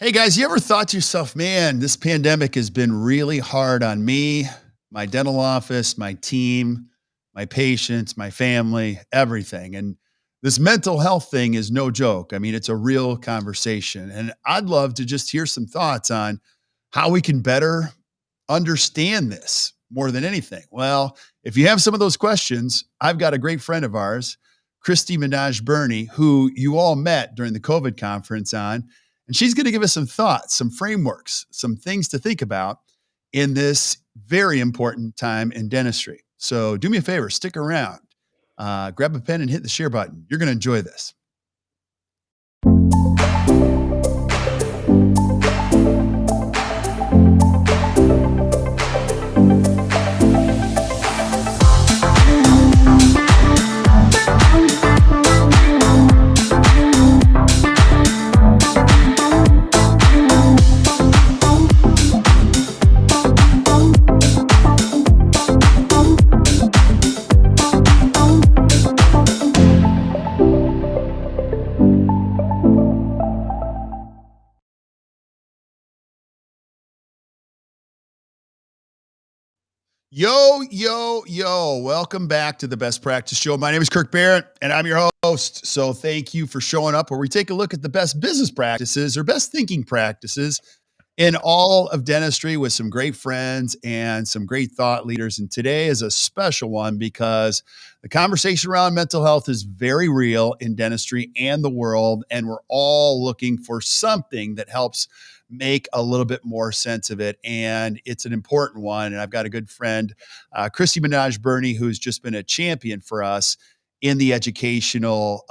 Hey guys, you ever thought to yourself, man, this pandemic has been really hard on me, my dental office, my team, my patients, my family, everything. And this mental health thing is no joke. I mean, it's a real conversation. And I'd love to just hear some thoughts on how we can better understand this more than anything. Well, if you have some of those questions, I've got a great friend of ours, Kristy Menage Bernie, who you all met during the COVID conference on. And she's going to give us some thoughts, some frameworks, some things to think about in this very important time in dentistry. So do me a favor, stick around, grab a pen and hit the share button. You're going to enjoy this. Yo, yo, yo, welcome back to the Best Practice Show. My name is Kirk Behrendt, and I'm your host. So thank you for showing up, where we take a look at the best business practices or best thinking practices in all of dentistry with some great friends and some great thought leaders. And today is a special one because the conversation around mental health is very real in dentistry and the world. And we're all looking for something that helps make a little bit more sense of it. And it's an important one. And I've got a good friend, Kristy Menage Bernie, who's just been a champion for us in the educational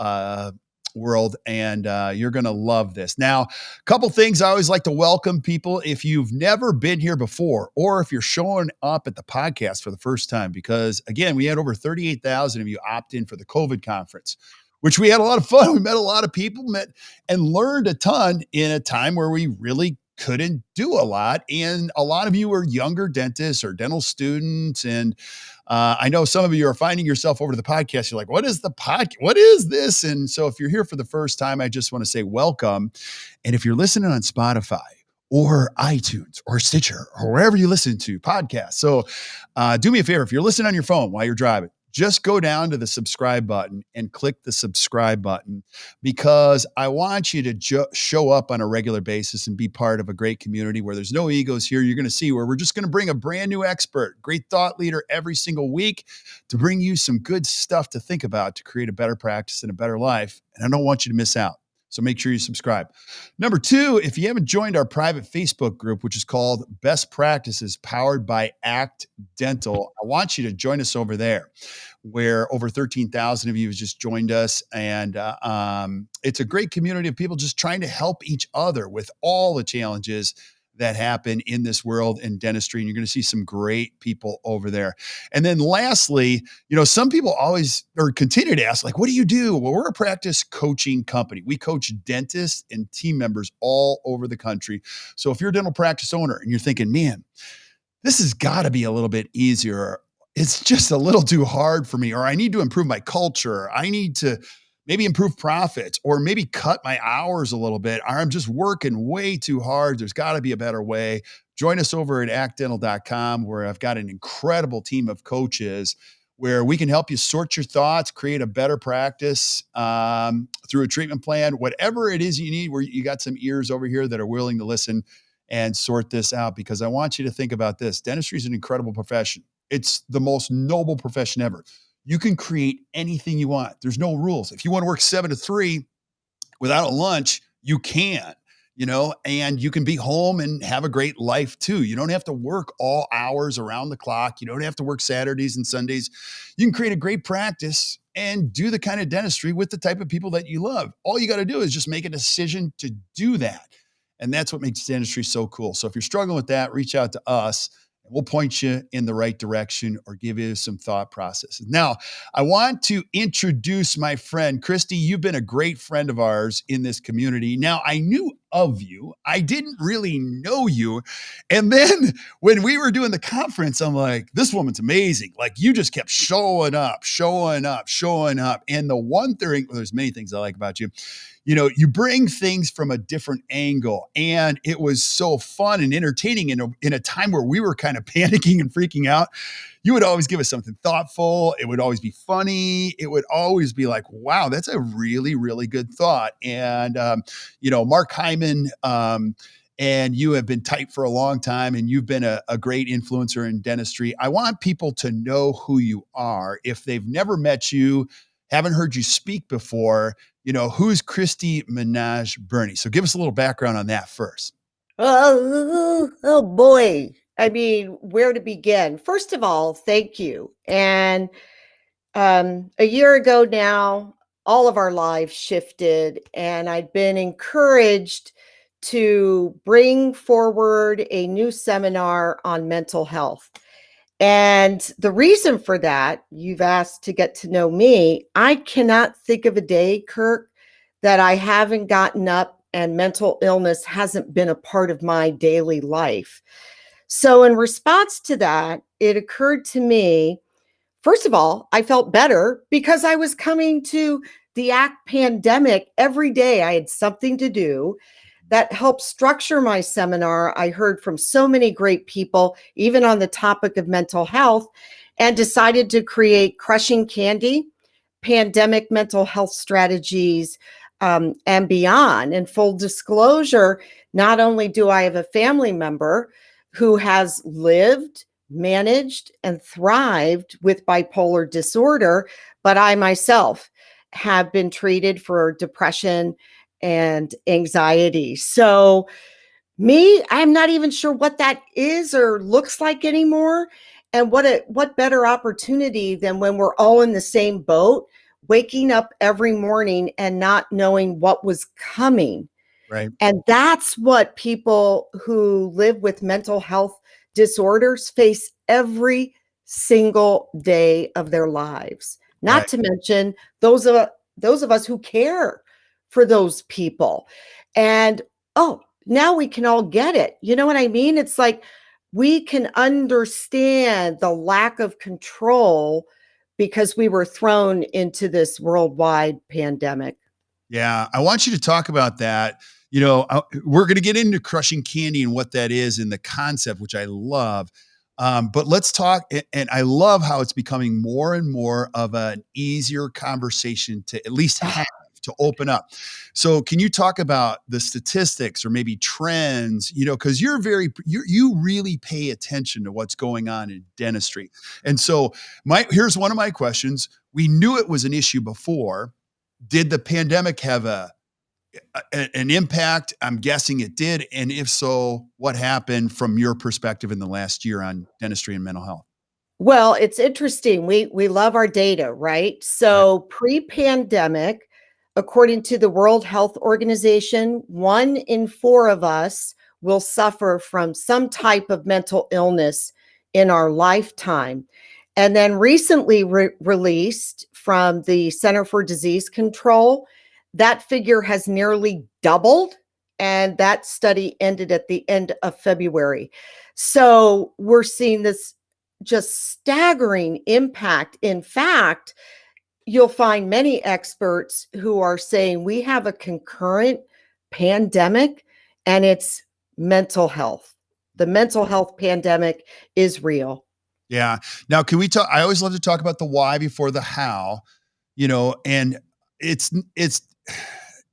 world, and you're going to love this. Now, a couple things I always like to welcome people if you've never been here before, or if you're showing up at the podcast for the first time, because again, we had over 38,000 of you opt in for the COVID conference, which we had a lot of fun. We met a lot of people, met and learned a ton in a time where we really couldn't do a lot. And a lot of you are younger dentists or dental students. And I know some of you are finding yourself over to the podcast. You're like, what is the podcast? What is this? And so if you're here for the first time, I just want to say welcome. And if you're listening on Spotify or iTunes or Stitcher or wherever you listen to podcasts, so do me a favor. If you're listening on your phone while you're driving, just go down to the subscribe button and click the subscribe button, because I want you to show up on a regular basis and be part of a great community where there's no egos here. You're going to see where we're just going to bring a brand new expert, great thought leader every single week to bring you some good stuff to think about to create a better practice and a better life. And I don't want you to miss out. So make sure you subscribe. Number two, if you haven't joined our private Facebook group, which is called Best Practices Powered by ACT Dental, I want you to join us over there, where over 13,000 of you have just joined us. And it's a great community of people just trying to help each other with all the challenges that happen in this world in dentistry. And you're going to see some great people over there. And then lastly, some people always or continue to ask, like, what do you do? Well, we're a practice coaching company. We coach dentists and team members all over the country. So if you're a dental practice owner and you're thinking, man, this has got to be a little bit easier, it's just a little too hard for me, or I need to improve my culture, I need to maybe improve profits, or maybe cut my hours a little bit, or I'm just working way too hard, there's got to be a better way. Join us over at actdental.com, where I've got an incredible team of coaches where we can help you sort your thoughts, create a better practice through a treatment plan, whatever it is you need, where you got some ears over here that are willing to listen and sort this out. Because I want you to think about this. Dentistry is an incredible profession. It's the most noble profession ever. You can create anything you want. There's no rules. If you want to work 7 to 3 without a lunch, you can, and you can be home and have a great life too. You don't have to work all hours around the clock. You don't have to work Saturdays and Sundays. You can create a great practice and do the kind of dentistry with the type of people that you love. All you got to do is just make a decision to do that. And that's what makes dentistry so cool. So if you're struggling with that, reach out to us. We'll point you in the right direction or give you some thought processes. Now, I want to introduce my friend, Kristy. You've been a great friend of ours in this community. Now, I knew of you. I didn't really know you. And then when we were doing the conference, I'm like, this woman's amazing. Like, you just kept showing up, showing up, showing up. And the one thing, well, there's many things I like about you. You bring things from a different angle, and it was so fun and entertaining in a time where we were kind of panicking and freaking out. You would always give us something thoughtful. It would always be funny. It would always be like, wow, that's a really, really good thought. And, Mark Hyman, and you have been tight for a long time, and you've been a great influencer in dentistry. I want people to know who you are. If they've never met you, haven't heard you speak before, who's Kristy Menage Bernie? So give us a little background on that first. Oh boy. I mean, where to begin? First of all, thank you. And a year ago now, all of our lives shifted, and I'd been encouraged to bring forward a new seminar on mental health. And the reason for that, you've asked to get to know me. I cannot think of a day, Kirk, that I haven't gotten up and mental illness hasn't been a part of my daily life. So, in response to that, it occurred to me, first of all, I felt better because I was coming to the ACT pandemic every day. I had something to do that helped structure my seminar. I heard from so many great people, even on the topic of mental health, and decided to create Crushing Candy, Pandemic Mental Health Strategies, and Beyond. And full disclosure, not only do I have a family member who has lived, managed, and thrived with bipolar disorder, but I myself have been treated for depression and anxiety. So, I'm not even sure what that is or looks like anymore. And what better opportunity than when we're all in the same boat, waking up every morning and not knowing what was coming. Right. And that's what people who live with mental health disorders face every single day of their lives. Not Right. to mention those of us who care for those people. And now we can all get it. You know what I mean? It's like we can understand the lack of control because we were thrown into this worldwide pandemic. Yeah, I want you to talk about that. We're going to get into crushing candy and what that is and the concept, which I love. But let's talk. And I love how it's becoming more and more of an easier conversation to at least have to open up. So can you talk about the statistics or maybe trends, because you really pay attention to what's going on in dentistry. And so here's one of my questions. We knew it was an issue before. Did the pandemic have an impact? I'm guessing it did. And if so, what happened from your perspective in the last year on dentistry and mental health? Well, it's interesting. We love our data, right? Right. So pre-pandemic, according to the World Health Organization, 1 in 4 of us will suffer from some type of mental illness in our lifetime. And then recently released from the Center for Disease Control, that figure has nearly doubled. And that study ended at the end of February. So we're seeing this just staggering impact. In fact, you'll find many experts who are saying we have a concurrent pandemic and it's mental health. The mental health pandemic is real. Yeah. Now, can we talk? I always love to talk about the why before the how, and it's, it's,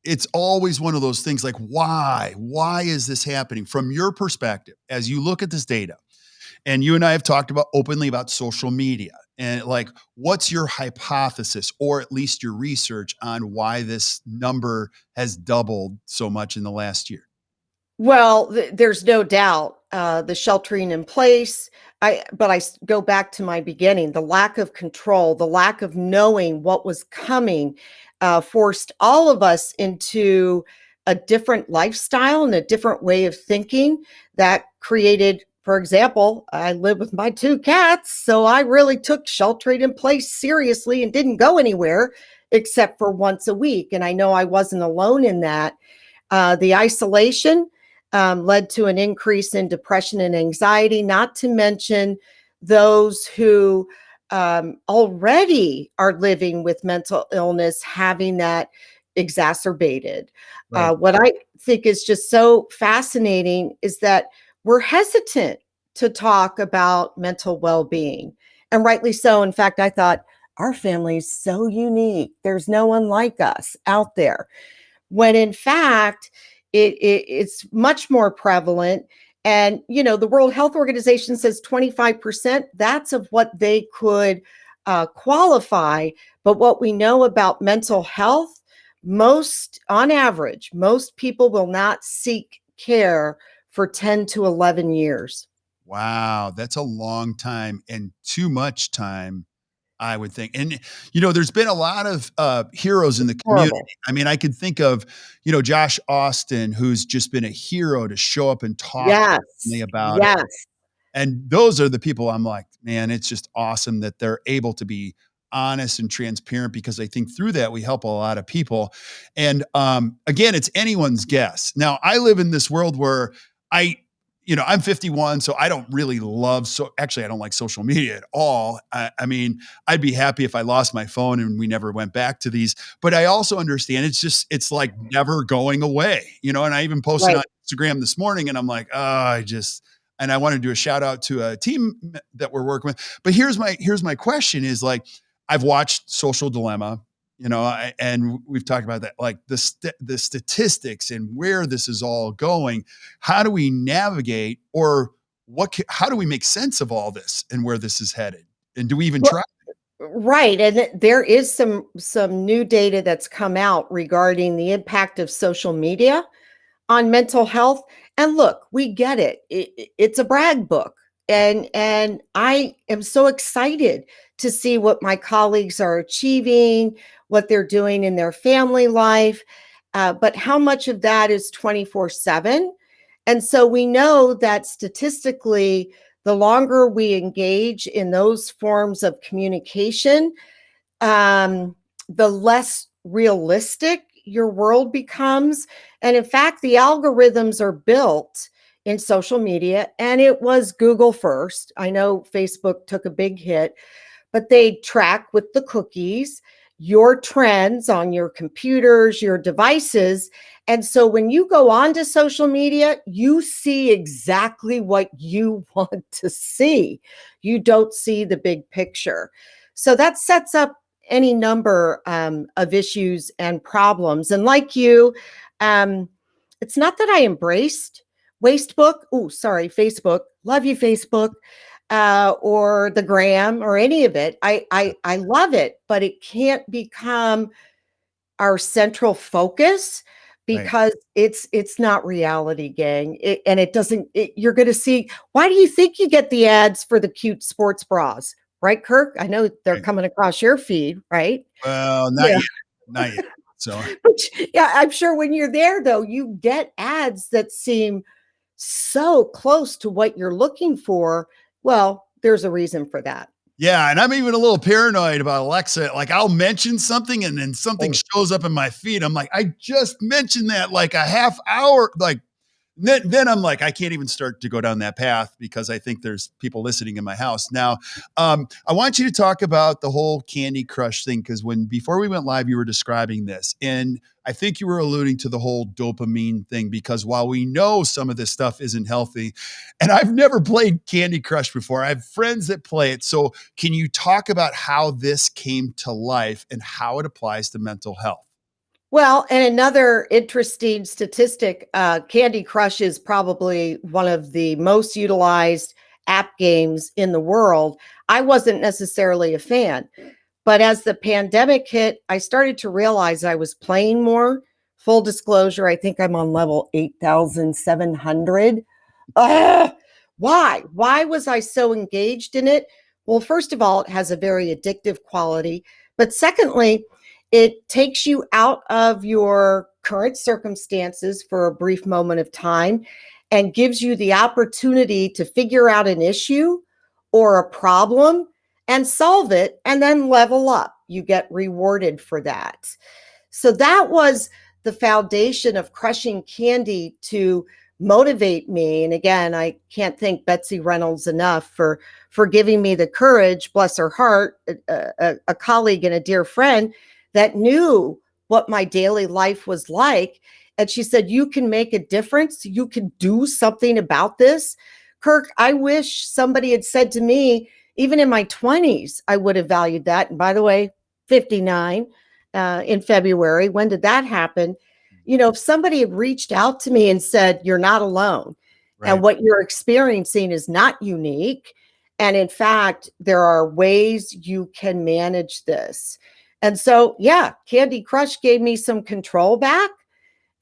it's always one of those things like, why is this happening from your perspective as you look at this data? And you and I have talked about openly about social media and like, what's your hypothesis or at least your research on why this number has doubled so much in the last year? Well, there's no doubt the sheltering in place. But I go back to my beginning. The lack of control, the lack of knowing what was coming, forced all of us into a different lifestyle and a different way of thinking that created. For example, I live with my 2 cats, so I really took sheltering in place seriously and didn't go anywhere except for once a week. And I know I wasn't alone in that. The isolation led to an increase in depression and anxiety, not to mention those who already are living with mental illness, having that exacerbated. Right. What I think is just so fascinating is that we're hesitant to talk about mental well-being, and rightly so. In fact, I thought our family is so unique. There's no one like us out there, when in fact it's much more prevalent. And the World Health Organization says 25%, that's of what they could qualify. But what we know about mental health, on average, most people will not seek care for 10 to 11 years. Wow, that's a long time and too much time, I would think. And, there's been a lot of heroes in the community. Horrible. I mean, I could think of, Josh Austin, who's just been a hero to show up and talk openly Yes. about it. Yes. And those are the people I'm like, man, it's just awesome that they're able to be honest and transparent, because I think through that we help a lot of people. And again, it's anyone's guess. Now, I live in this world where I, I'm 51, so I don't really love, so actually I don't like social media at all. I mean, I'd be happy if I lost my phone and we never went back to these, but I also understand it's like never going away, and I even posted Right. on Instagram this morning and I'm like, and I want to do a shout out to a team that we're working with. But here's my question is, like, I've watched Social Dilemma, and we've talked about that, like the statistics and where this is all going. How do we navigate, or how do we make sense of all this and where this is headed? And do we even Well, try? right, and there is some new data that's come out regarding the impact of social media on mental health. And look, we get it. It's a brag book. And I am so excited to see what my colleagues are achieving, what they're doing in their family life. But how much of that is 24/7? And so we know that statistically, the longer we engage in those forms of communication, the less realistic your world becomes. And in fact, the algorithms are built in social media, and it was Google first. I know Facebook took a big hit, but they track with the cookies your trends on your computers, your devices. And so when you go onto social media, you see exactly what you want to see. You don't see the big picture. So that sets up any number of issues and problems. And like you, um, it's not that I embraced Facebook. Love you, Facebook, or the gram or any of it. I love it, but it can't become our central focus, Right. because it's not reality, gang. And it doesn't. You're going to see. Why do you think you get the ads for the cute sports bras? Right, Kirk? I know they're Right. coming across your feed, right? Well, not Yeah. yet. Not yet. So Yeah, I'm sure when you're there, though, you get ads that seem so close to what you're looking for. Well, there's a reason for that. yeah, and I'm even a little paranoid about Alexa. Like, I'll mention something and then something Oh, shows up in my feed. I'm like, I just mentioned that like a half hour. Like, then I'm like, I can't even start to go down that path because I think there's people listening in my house. Now, I want you to talk about the whole Candy Crush thing, because before we went live, you were describing this. And I think you were alluding to the whole dopamine thing, because while we know some of this stuff isn't healthy, and I've never played Candy Crush before, I have friends that play it. So can you talk about how this came to life and how it applies to mental health? well, and another interesting statistic, Candy Crush is probably one of the most utilized app games in the world. I wasn't necessarily a fan, but as the pandemic hit, I started to realize I was playing more. Full disclosure, I think I'm on level 8,700. Ugh, why? Why was I so engaged in it? Well, first of all, it has a very addictive quality. But secondly, it takes you out of your current circumstances for a brief moment of time and gives you the opportunity to figure out an issue or a problem and solve it and then level up. You get rewarded for that. So that was the foundation of crushing candy to motivate me. And again, I can't thank Betsy Reynolds enough for giving me the courage, bless her heart, a colleague and a dear friend that knew what my daily life was like. And she said, you can make a difference. You can do something about this. Kirk, I wish somebody had said to me, even in my 20s, I would have valued that. And by the way, 59 in February. When did that happen? You know, if somebody had reached out to me and said, you're not alone, Right. and what you're experiencing is not unique. And in fact, there are ways you can manage this. And so, yeah, Candy Crush gave me some control back.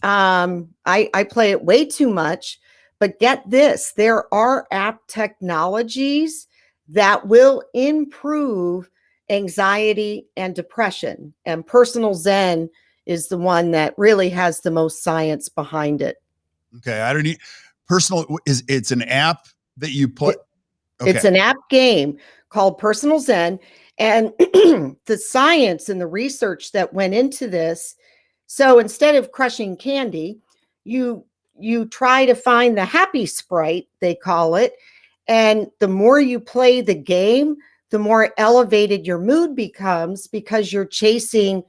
I play it way too much, but get this, there are app technologies that will improve anxiety and depression. And Personal Zen is the one that really has the most science behind it. Okay. I don't need personal. It's an app that you put. Okay. It's an app game called Personal Zen. And the science and the research that went into this. So instead of crushing candy, you try to find the happy sprite, they call it. And the more you play the game, the more elevated your mood becomes because you're chasing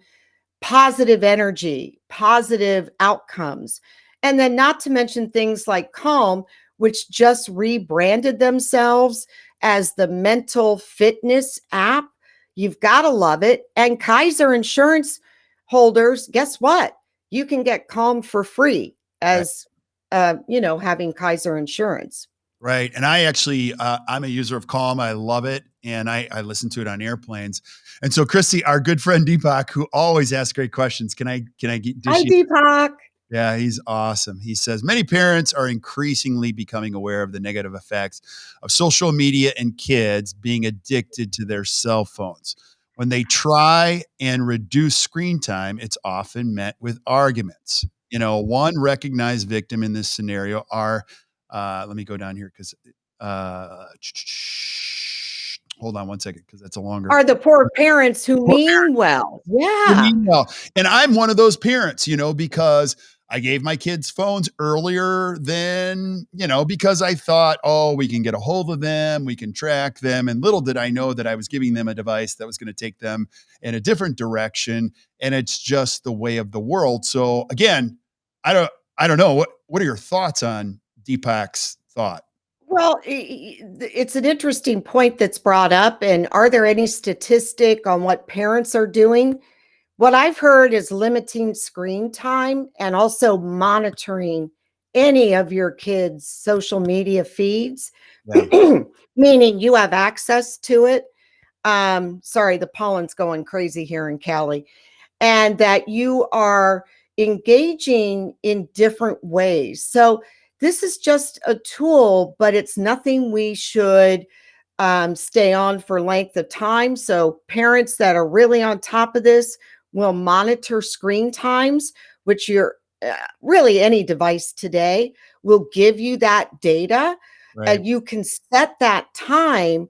positive energy, positive outcomes. And then not to mention things like Calm, which just rebranded themselves as the mental fitness app. You've got to love it. And Kaiser Insurance holders, guess what? You can get Calm for free as, having Kaiser Insurance. Right. And I actually, I'm a user of Calm. I love it. And I listen to it on airplanes. And so Kristy, our good friend Deepak, who always asks great questions. Hi, Deepak. Yeah, he's awesome. He says, many parents are increasingly becoming aware of the negative effects of social media and kids being addicted to their cell phones. When they try and reduce screen time, it's often met with arguments. You know, one recognized victim in this scenario are, let me go down here because, hold on one second because that's a longer. Are the poor parents who mean well. Yeah. And I'm one of those parents, because I gave my kids phones earlier than, because I thought, oh, we can get a hold of them, we can track them. And little did I know that I was giving them a device that was going to take them in a different direction. And it's just the way of the world. So again, I don't know. What are your thoughts on Deepak's thought? Well, it's an interesting point that's brought up. And are there any statistic on what parents are doing? What I've heard is limiting screen time and also monitoring any of your kids' social media feeds, meaning you have access to it. Sorry, the pollen's going crazy here in Cali. And that you are engaging in different ways. So this is just a tool, but it's nothing we should stay on for length of time. So parents that are really on top of this will monitor screen times, which really any device today will give you that data. Right. And you can set that time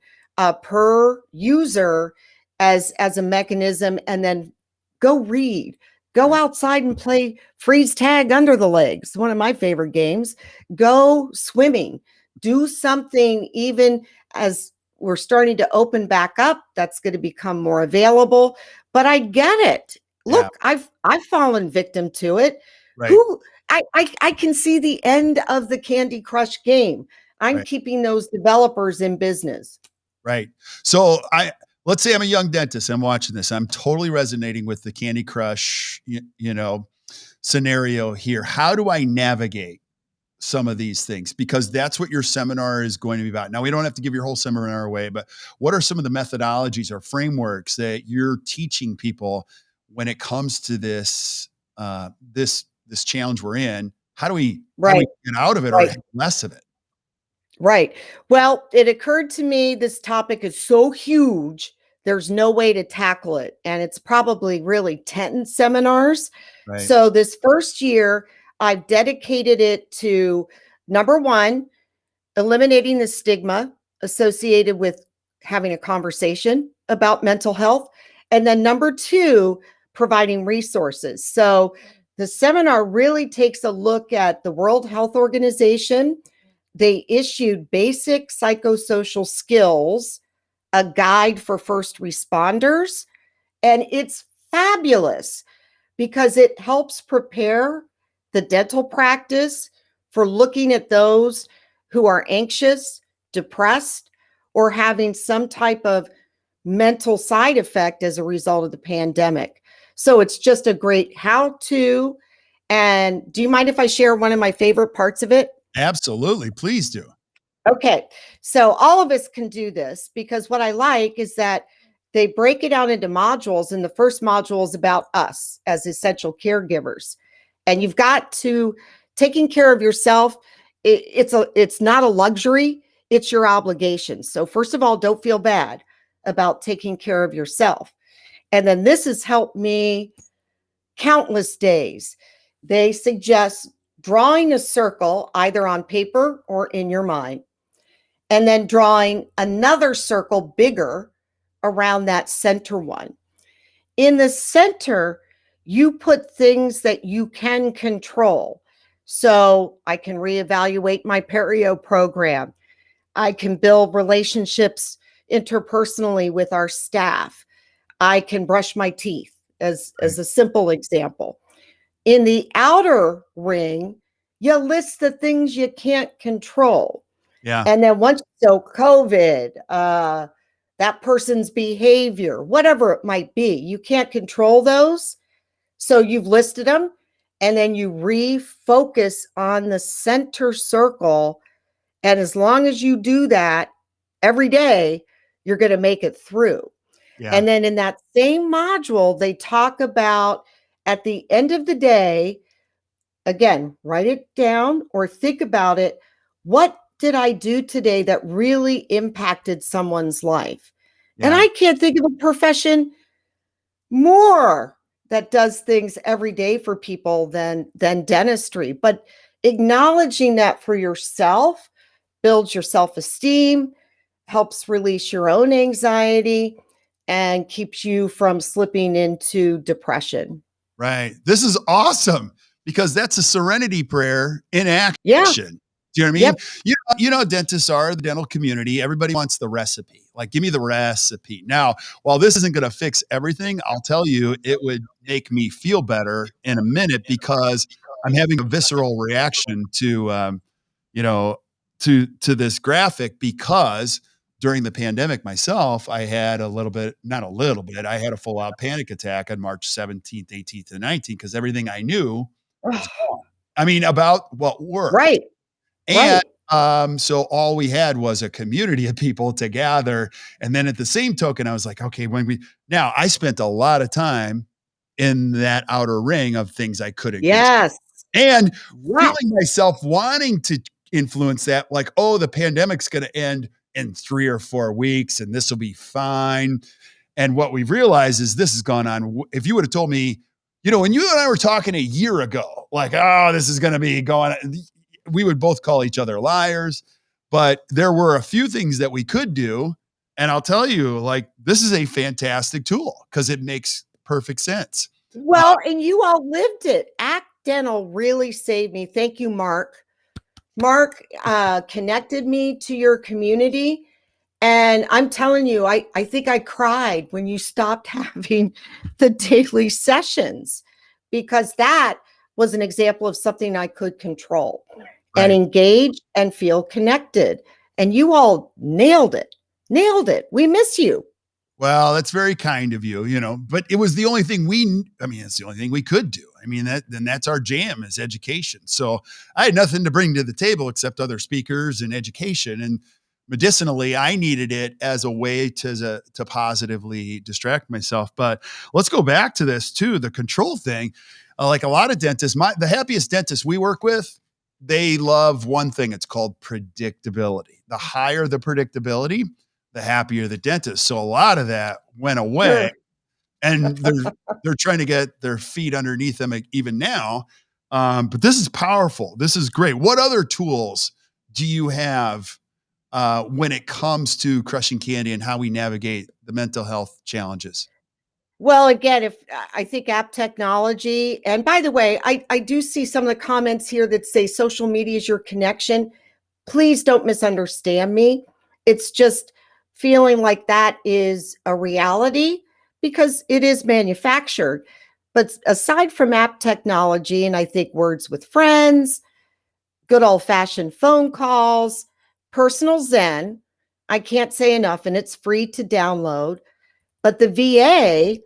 per user as a mechanism, and then go read. Go outside and play freeze tag under the legs, one of my favorite games. Go swimming. Do something, even as we're starting to open back up, that's going to become more available. But I get it. Look, I've fallen victim to it. Right. I can see the end of the Candy Crush game. I'm keeping those developers in business. Right. So let's say I'm a young dentist. I'm watching this. I'm totally resonating with the Candy Crush, scenario here. How do I navigate some of these things? Because that's what your seminar is going to be about. Now, we don't have to give your whole seminar away, but what are some of the methodologies or frameworks that you're teaching people when it comes to this, this challenge we're in? How do we get out of it or less of it? Right. Well, it occurred to me this topic is so huge, there's no way to tackle it. And it's probably really 10 seminars. Right. So this first year, I've dedicated it to, number one, eliminating the stigma associated with having a conversation about mental health. And then number two, providing resources. So The seminar really takes a look at the World Health Organization. They issued basic psychosocial skills, a guide for first responders, and it's fabulous because it helps prepare the dental practice for looking at those who are anxious, depressed, or having some type of mental side effect as a result of the pandemic. So it's just a great how to. And do you mind if I share one of my favorite parts of it? Absolutely. Please do. Okay. So all of us can do this because what I like is that they break it out into modules. And the first module is about us as essential caregivers. And you've got to taking care of yourself. It's not a luxury, it's your obligation. So first of all, don't feel bad about taking care of yourself. And then this has helped me countless days. They suggest drawing a circle either on paper or in your mind, and then drawing another circle bigger around that center one. In the center, you put things that you can control. So I can reevaluate my perio program. I can build relationships interpersonally with our staff. I can brush my teeth as a simple example. In the outer ring, you list the things you can't control. Yeah. And then once, so COVID, that person's behavior, whatever it might be, you can't control those. So you've listed them, and then you refocus on the center circle. And as long as you do that every day, you're going to make it through. Yeah. And then in that same module, they talk about at the end of the day, again, write it down or think about it. What did I do today that really impacted someone's life? And Yeah. I can't think of a profession more that does things every day for people than dentistry. But acknowledging that for yourself builds your self-esteem, helps release your own anxiety, and keeps you from slipping into depression. Right. This is awesome because that's a serenity prayer in Yeah. action. Do you know what I mean? Yep. You know, dentists are the dental community. Everybody wants the recipe. Like, give me the recipe. Now, while this isn't going to fix everything, I'll tell you, it would make me feel better in a minute because I'm having a visceral reaction to, you know, to this graphic because during the pandemic myself, I had a little bit, not a little bit, I had a full out panic attack on March 17th, 18th, and 19th because everything I knew was gone. I mean, about what worked. Right. And Right. so all we had was a community of people to gather. And then at the same token, I was like, okay, now I spent a lot of time in that outer ring of things I couldn't control Yes. and Yeah. feeling myself wanting to influence that, like, oh, the pandemic's going to end in 3 or 4 weeks and this will be fine. And what we've realized is this has gone on. If you would have told me, when you and I were talking a year ago, like, oh, this is going to be going, we would both call each other liars. But there were a few things that we could do. And I'll tell you, like, this is a fantastic tool because it makes perfect sense. Well, and you all lived it. Act Dental really saved me. Thank you, Mark. Mark connected me to your community. And I'm telling you, I think I cried when you stopped having the daily sessions because that was an example of something I could control and Right. engage and feel connected. And you all nailed it. Nailed it. We miss you. Well, that's very kind of you, but it was the only thing it's the only thing we could do. I mean, that's our jam is education. So I had nothing to bring to the table except other speakers and education. And medicinally, I needed it as a way to positively distract myself. But let's go back to this too, the control thing. Like a lot of dentists, the happiest dentists we work with, they love one thing. It's called predictability. The higher the predictability, the happier the dentist. So a lot of that went away, Sure. and they're trying to get their feet underneath them even now. But this is powerful. This is great. What other tools do you have when it comes to crushing candy and how we navigate the mental health challenges? Well, again, if I think app technology, and by the way, I do see some of the comments here that say social media is your connection. Please don't misunderstand me. It's just feeling like that is a reality because it is manufactured. But aside from app technology, and I think words with friends, good old fashioned phone calls, personal Zen, I can't say enough, and it's free to download. But the VA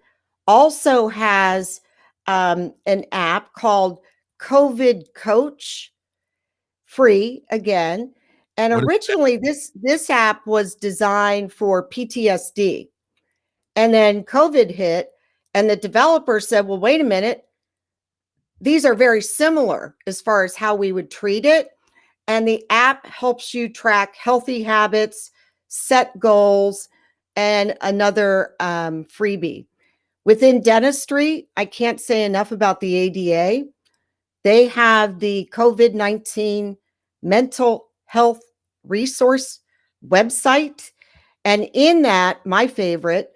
also has an app called COVID Coach, free again. And What is originally, this app was designed for PTSD, and then COVID hit, and the developer said, "Well, wait a minute, these are very similar as far as how we would treat it." And the app helps you track healthy habits, set goals, and another freebie. Within dentistry, I can't say enough about the ADA. They have the COVID-19 mental health resource website. And in that, my favorite,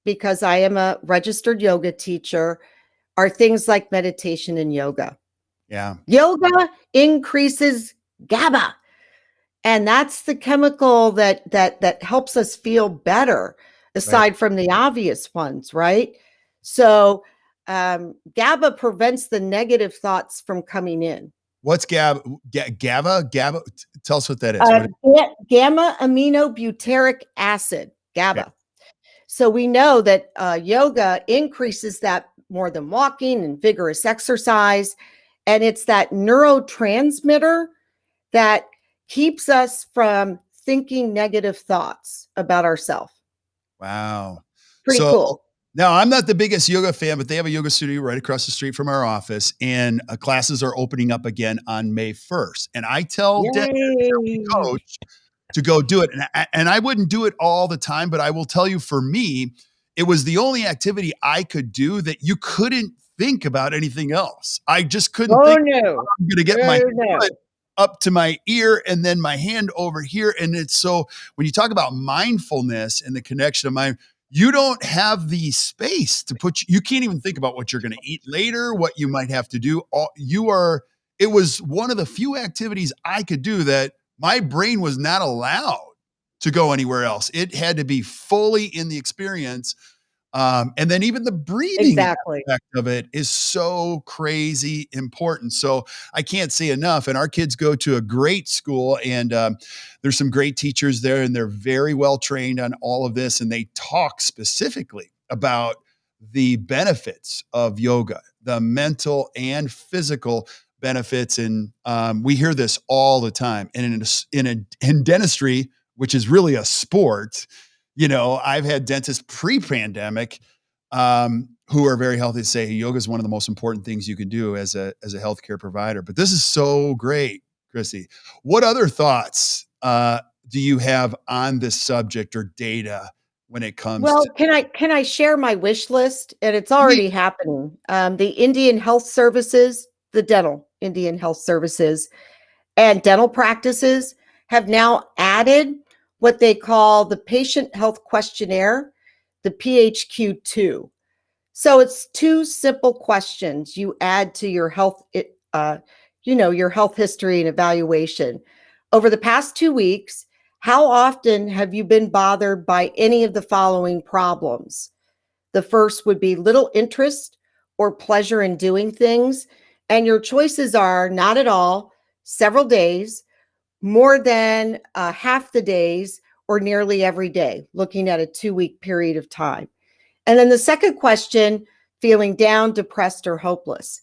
because I am a registered yoga teacher, are things like meditation and yoga. Yeah, Yoga increases GABA, and that's the chemical that helps us feel better, right. aside from the obvious ones, right? So GABA prevents the negative thoughts from coming in. What's GABA? GABA? Tell us what that is. What? Gamma aminobutyric acid, Okay. GABA. So we know that yoga increases that more than walking and vigorous exercise, and it's that neurotransmitter that keeps us from thinking negative thoughts about ourselves. Wow. Pretty So cool. now I'm not the biggest yoga fan, but they have a yoga studio right across the street from our office, and classes are opening up again on May 1st. And I tell dentists that we Yay. coach to go do it. And I wouldn't do it all the time, but I will tell you, for me, it was the only activity I could do that you couldn't think about anything else. I just couldn't Oh think, no. I'm going to get my Oh no. foot up to my ear and then my hand over here. And it's so, when you talk about mindfulness and the connection of mind, you don't have the space to put, you can't even think about what you're going to eat later, what you might have to do. It was one of the few activities I could do that my brain was not allowed to go anywhere else. It had to be fully in the experience. And then even the breathing Exactly. aspect of it is so crazy important. So I can't say enough. And our kids go to a great school, and there's some great teachers there, and they're very well trained on all of this. And they talk specifically about the benefits of yoga, the mental and physical benefits. And we hear this all the time. And in dentistry, which is really a sport, I've had dentists pre-pandemic who are very healthy say yoga is one of the most important things you can do as a healthcare provider. But this is so great, Kristy. What other thoughts do you have on this subject or data when it comes Well, to? can I share my wish list? And it's Please. already happening. The Indian Health Services, the dental Indian Health Services, and dental practices have now added what they call the Patient Health Questionnaire, the PHQ-2. So it's two simple questions you add to your your health history and evaluation. Over the past 2 weeks, how often have you been bothered by any of the following problems? The first would be little interest or pleasure in doing things. And your choices are not at all, several days, more than half the days, or nearly every day, looking at a 2 week period of time. And then the second question, feeling down, depressed, or hopeless.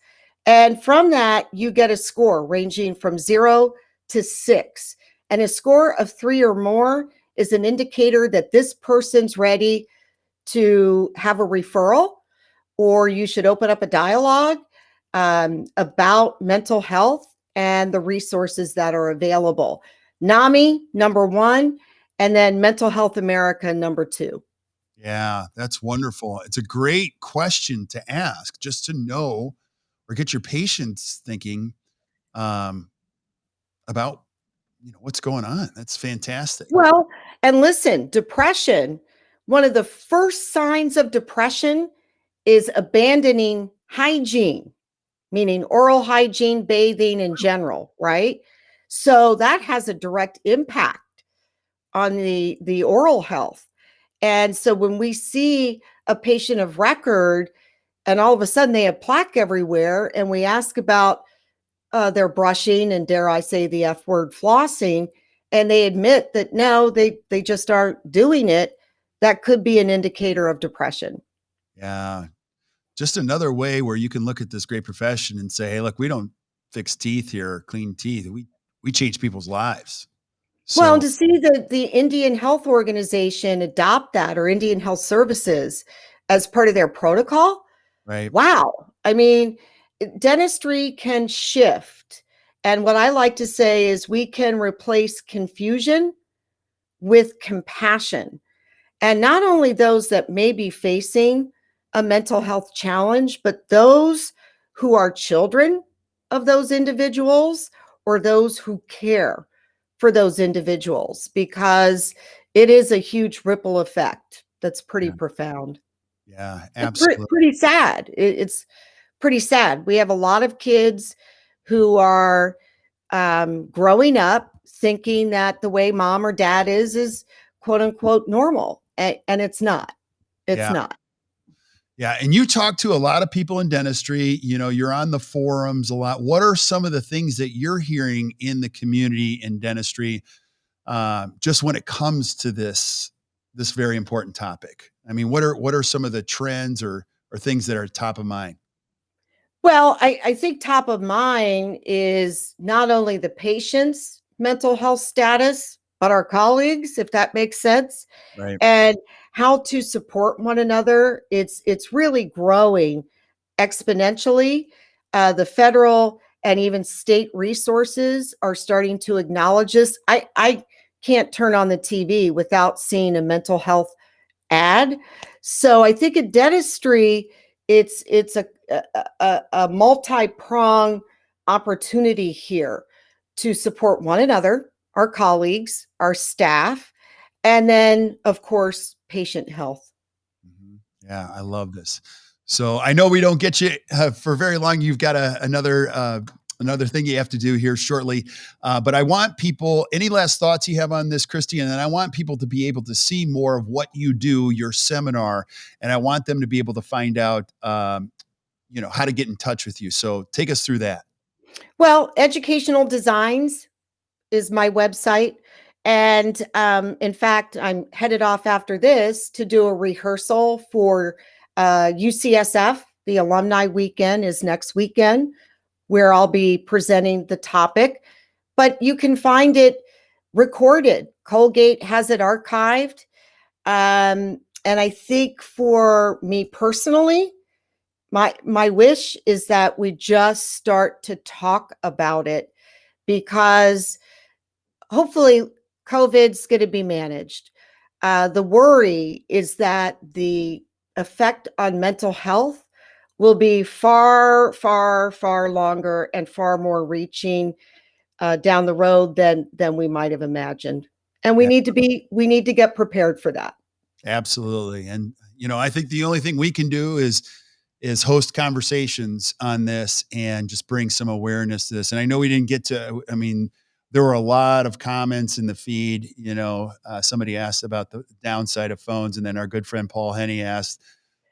And from that, you get a score ranging from 0 to 6. And a score of 3 or more is an indicator that this person's ready to have a referral, or you should open up a dialogue about mental health and the resources that are available. NAMI, number one, and then Mental Health America, number two. Yeah, that's wonderful. It's a great question to ask, just to know or get your patients thinking um, about what's going on. That's fantastic. Well, and listen, depression, one of the first signs of depression is abandoning hygiene, meaning oral hygiene, bathing in general, right? So that has a direct impact on the oral health. And so when we see a patient of record and all of a sudden they have plaque everywhere, and we ask about their brushing and, dare I say, the F word, flossing, and they admit that no, they just aren't doing it, that could be an indicator of depression. Yeah. Just another way where you can look at this great profession and say, hey, look, we don't fix teeth here or clean teeth. We change people's lives. Well, and So, to see the Indian Health Organization adopt that, or Indian Health Services, as part of their protocol, right. wow. I mean, dentistry can shift. And what I like to say is we can replace confusion with compassion. And not only those that may be facing a mental health challenge, but those who are children of those individuals, or those who care for those individuals, because it is a huge ripple effect that's pretty Yeah. profound. Yeah, It's absolutely. pretty sad. It's pretty sad. We have a lot of kids who are growing up thinking that the way mom or dad is quote unquote normal, and it's not. It's Yeah. not. Yeah. And you talk to a lot of people in dentistry, you're on the forums a lot. What are some of the things that you're hearing in the community in dentistry, just when it comes to this very important topic? I mean, what are some of the trends or things that are top of mind? Well, I think top of mind is not only the patient's mental health status, but our colleagues, if that makes sense, Right. and how to support one another. It's really growing exponentially. The federal and even state resources are starting to acknowledge this. I can't turn on the TV without seeing a mental health ad. So I think in dentistry, it's a multi-prong opportunity here to support one another, our colleagues, our staff, and then, of course, patient health. Mhm. Yeah, I love this. So I know we don't get you for very long. You've got another thing you have to do here shortly. But I want people, any last thoughts you have on this, Kristy? And then I want people to be able to see more of what you do, your seminar, and I want them to be able to find out, how to get in touch with you. So take us through that. Well, Educational Designs is my website. And in fact, I'm headed off after this to do a rehearsal for UCSF. The alumni weekend is next weekend, where I'll be presenting the topic. But you can find it recorded. Colgate has it archived. And I think for me personally, my wish is that we just start to talk about it, because hopefully COVID's going to be managed. The worry is that the effect on mental health will be far, far, far longer and far more reaching down the road than we might have imagined. And Yeah, we need to get prepared for that. absolutely. And I think the only thing we can do is host conversations on this and just bring some awareness to this. And I know we didn't get to, I mean, there were a lot of comments in the feed. Somebody asked about the downside of phones, and then our good friend Paul Henney asked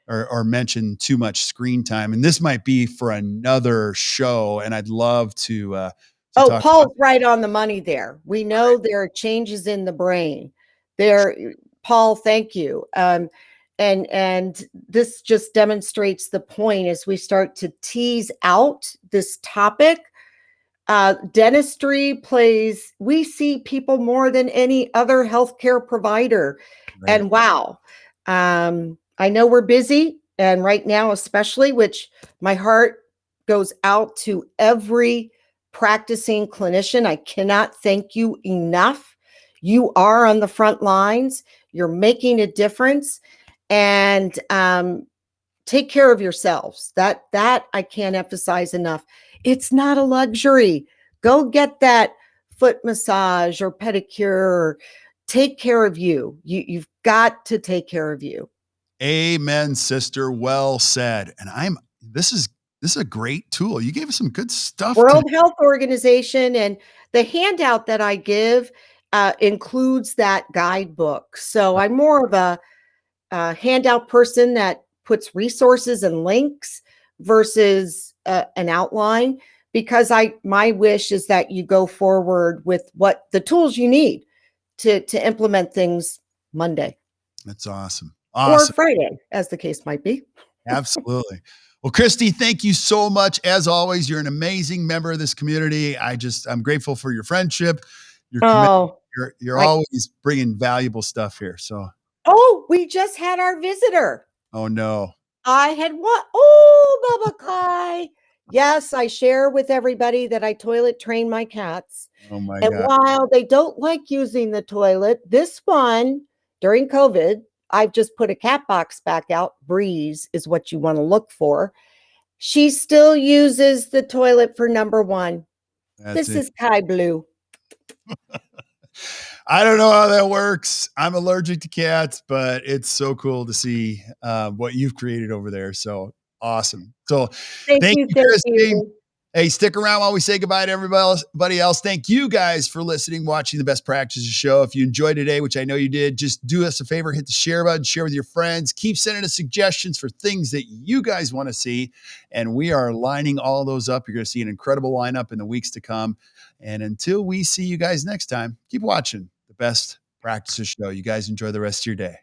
or mentioned too much screen time. And this might be for another show, and I'd love to Oh, talk about. Paul's right on the money there. We know there are changes in the brain. There, Paul, thank you. And this just demonstrates the point as we start to tease out this topic. Dentistry plays, we see people more than any other healthcare provider. Right. And wow, I know we're busy, and right now, especially, which my heart goes out to every practicing clinician. I cannot thank you enough. You are on the front lines, you're making a difference. And take care of yourselves. That I can't emphasize enough. It's not a luxury. Go get that foot massage or pedicure. Or take care of you. You've got to take care of you. Amen, sister. Well said. And this is a great tool. You gave us some good stuff today. World Health Organization, and the handout that I give includes that guidebook. So I'm more of a handout person that puts resources and links versus an outline, because my wish is that you go forward with what the tools you need to implement things Monday That's awesome. or Awesome. Friday, as the case might be. Absolutely. Well, Kristy, thank you so much. As always, you're an amazing member of this community. I'm grateful for your friendship, your commitment. Oh, You're I always bringing valuable stuff here. So, we just had our visitor. oh no. I had what? Oh, Baba Kai. Yes, I share with everybody that I toilet train my cats. Oh my And God. while they don't like using the toilet, this one during COVID, I've just put a cat box back out. Breeze is what you want to look for. She still uses the toilet for number one. That's This it. is Kai Blue. I don't know how that works. I'm allergic to cats, but it's so cool to see what you've created over there. So awesome. So Thank thank you. you, Thank Kristy. you. Hey, stick around while we say goodbye to everybody else. Thank you guys for listening, watching the Best Practices show. If you enjoyed today, which I know you did, just do us a favor, hit the share button, share with your friends. Keep sending us suggestions for things that you guys want to see. And we are lining all those up. You're going to see an incredible lineup in the weeks to come. And until we see you guys next time, keep watching the Best Practices show. You guys enjoy the rest of your day.